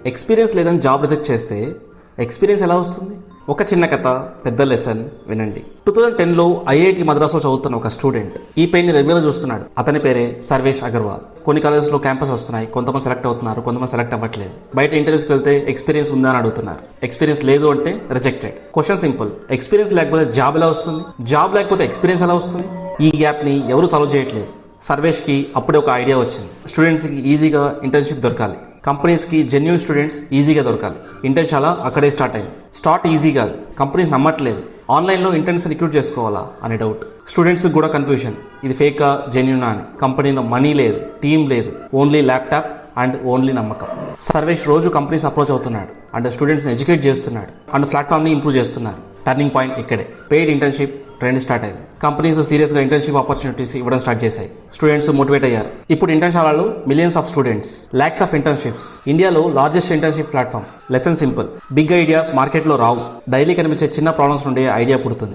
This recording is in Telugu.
ఎక్స్పీరియన్స్ లేదని జాబ్ రిజెక్ట్ చేస్తే ఎక్స్పీరియన్స్ ఎలా వస్తుంది? ఒక చిన్న కథ, పెద్ద లెసన్ వినండి. 2010లో ఐఐటి మద్రాసులో చదువుతున్న ఒక స్టూడెంట్ ఈ పెయిన్ని రెగ్యులర్ చూస్తున్నాడు. అతని పేరే సర్వేష్ అగర్వాల్. కొన్ని కాలేజెస్లో క్యాంపస్ వస్తున్నాయి, కొంతమంది సెలెక్ట్ అవుతున్నారు, కొంతమంది సెలెక్ట్ అవ్వట్లేదు. బయట ఇంటర్వ్యూస్కి వెళ్తే ఎక్స్పీరియన్స్ ఉందా అని అడుగుతున్నారు. ఎక్స్పీరియన్స్ లేదు అంటే రిజెక్టెడ్. క్వశ్చన్ సింపుల్, ఎక్స్పీరియన్స్ లేకపోతే జాబ్ ఎలా వస్తుంది? జాబ్ లేకపోతే ఎక్స్పీరియన్స్ ఎలా వస్తుంది? ఈ గ్యాప్ని ఎవరు సాల్వ్ చేయట్లేదు. సర్వేష్కి అప్పుడే ఒక ఐడియా వచ్చింది. స్టూడెంట్స్కి ఈజీగా ఇంటర్న్షిప్ దొరకాలి, కంపెనీస్కి జెన్యూన్ స్టూడెంట్స్ ఈజీగా దొరకాలి. ఇంటర్న్ చాలా అక్కడే స్టార్ట్ అయింది. స్టార్ట్ ఈజీ కాదు, కంపెనీస్ నమ్మట్లేదు. ఆన్లైన్లో ఇంటర్న్స్ రిక్రూట్ చేసుకోవాలా అనే డౌట్. స్టూడెంట్స్కి కూడా కన్ఫ్యూజన్, ఇది ఫేకా జెన్యూనా అని. కంపెనీలో మనీ లేదు, టీం లేదు, ఓన్లీ ల్యాప్టాప్ అండ్ ఓన్లీ నమ్మకం. సర్వేష్ రోజు కంపెనీస్ అప్రోచ్ అవుతున్నాడు అండ్ స్టూడెంట్స్ని ఎడ్యుకేట్ చేస్తున్నాడు అండ్ ప్లాట్ఫామ్ని ఇంప్రూవ్ చేస్తున్నారు. టర్నింగ్ పాయింట్ ఇక్కడే. పెయిడ్ ఇంటర్న్షిప్ ట్రెండ్ స్టార్ట్ అయింది. కంపెనీస్ సీరియస్గా ఇంటర్న్షిప్ ఆపర్చునిటీస్ ఇవ్వడం స్టార్ట్ చేశాయి. స్టూడెంట్స్ మోటివేట్ అయ్యారు. ఇప్పుడు ఇంటర్న్షాలలో millions of students, lakhs of internships. ఇండియాలో largest internship platform. Lesson simple, big ideas మార్కెట్లో రావు. డైలీ కనిపించే చిన్న ప్రాబ్లమ్స్ నుండి ఐడియా పుడుతుంది.